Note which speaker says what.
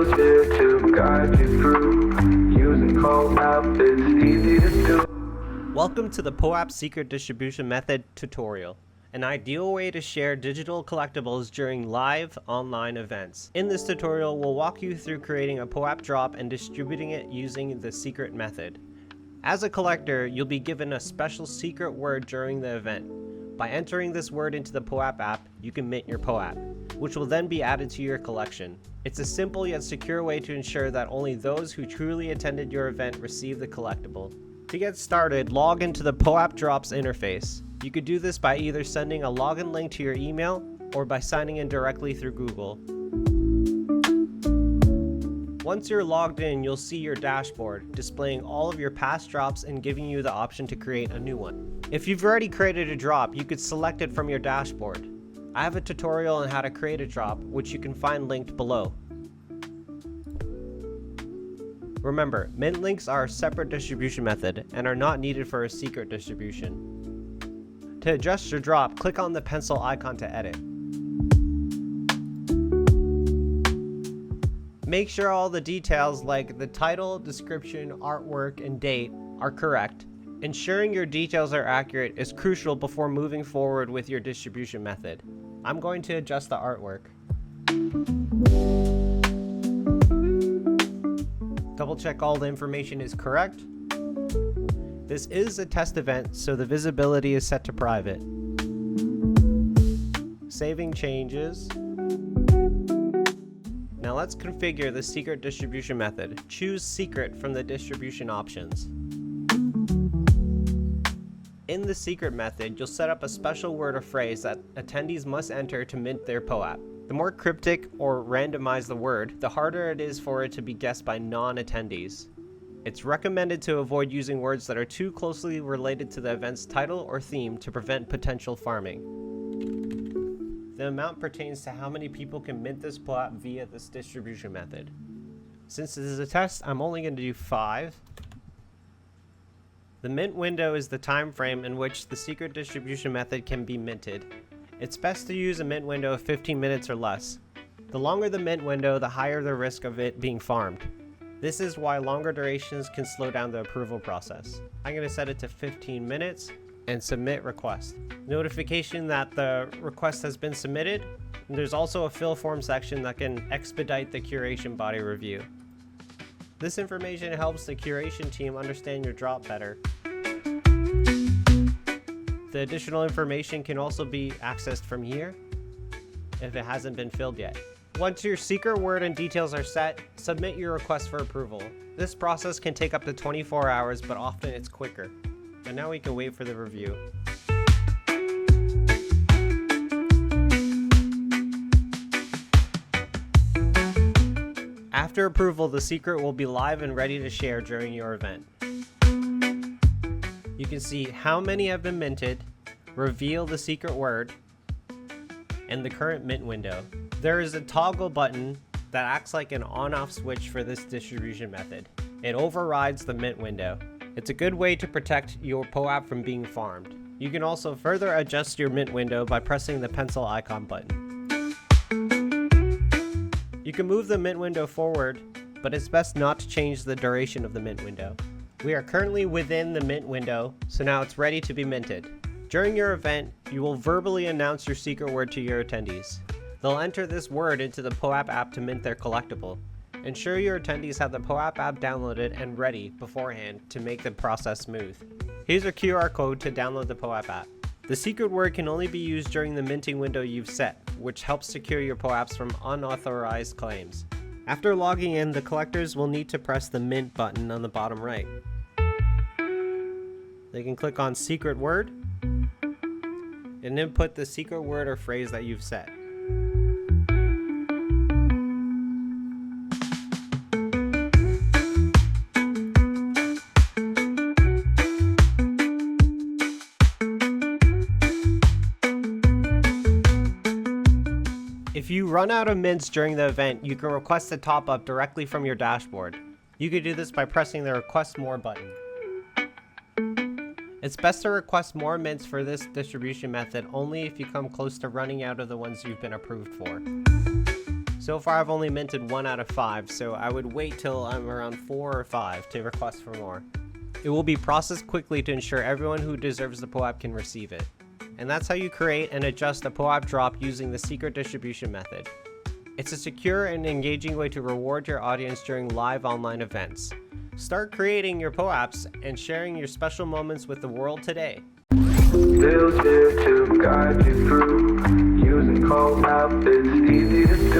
Speaker 1: Heroes here to guide you through. Using POAP is easy to do.
Speaker 2: Welcome to the POAP Secret Distribution Method tutorial, an ideal way to share digital collectibles during live online events. In this tutorial, we'll walk you through creating a POAP drop and distributing it using the secret method. As a collector, you'll be given a special secret word during the event. By entering this word into the POAP app, you can mint your POAP, which will then be added to your collection. It's a simple yet secure way to ensure that only those who truly attended your event receive the collectible. To get started, log into the POAP Drops interface. You could do this by either sending a login link to your email or by signing in directly through Google. Once you're logged in, you'll see your dashboard displaying all of your past drops and giving you the option to create a new one. If you've already created a drop, you could select it from your dashboard. I have a tutorial on how to create a drop, which you can find linked below. Remember, mint links are a separate distribution method and are not needed for a secret distribution. To adjust your drop, click on the pencil icon to edit. Make sure all the details like the title, description, artwork, and date are correct. Ensuring your details are accurate is crucial before moving forward with your distribution method. I'm going to adjust the artwork. Double check all the information is correct. This is a test event, so the visibility is set to private. Saving changes. Now let's configure the secret distribution method. Choose secret from the distribution options. In the secret method, you'll set up a special word or phrase that attendees must enter to mint their POAP. The more cryptic or randomized the word, the harder it is for it to be guessed by non-attendees. It's recommended to avoid using words that are too closely related to the event's title or theme to prevent potential farming. The amount pertains to how many people can mint this POAP via this distribution method. Since this is a test, I'm only going to do 5. The mint window is the time frame in which the secret distribution method can be minted. It's best to use a mint window of 15 minutes or less. The longer the mint window, the higher the risk of it being farmed. This is why longer durations can slow down the approval process. I'm going to set it to 15 minutes and submit request. Notification that the request has been submitted. There's also a fill form section that can expedite the curation body review. This information helps the curation team understand your drop better. The additional information can also be accessed from here if it hasn't been filled yet. Once your secret word and details are set, submit your request for approval. This process can take up to 24 hours, but often it's quicker. And now we can wait for the review. After approval, the secret will be live and ready to share during your event. You can see how many have been minted, reveal the secret word, and the current mint window. There is a toggle button that acts like an on-off switch for this distribution method. It overrides the mint window. It's a good way to protect your POAP from being farmed. You can also further adjust your mint window by pressing the pencil icon button. You can move the mint window forward, but it's best not to change the duration of the mint window. We are currently within the mint window, so now it's ready to be minted. During your event, you will verbally announce your secret word to your attendees. They'll enter this word into the POAP app to mint their collectible. Ensure your attendees have the POAP app downloaded and ready beforehand to make the process smooth. Here's a QR code to download the POAP app. The secret word can only be used during the minting window you've set, which helps secure your POAPs from unauthorized claims. After logging in, the collectors will need to press the mint button on the bottom right. They can click on secret word and input the secret word or phrase that you've set. If you run out of mints during the event, you can request a top-up directly from your dashboard. You can do this by pressing the Request More button. It's best to request more mints for this distribution method only if you come close to running out of the ones you've been approved for. So far I've only minted 1 out of 5, so I would wait till I'm around 4 or 5 to request for more. It will be processed quickly to ensure everyone who deserves the POAP can receive it. And that's how you create and adjust a POAP drop using the secret distribution method. It's a secure and engaging way to reward your audience during live online events. Start creating your POAPs and sharing your special moments with the world today.
Speaker 1: Bill's here to guide you through. Using POAP, it's easy to do.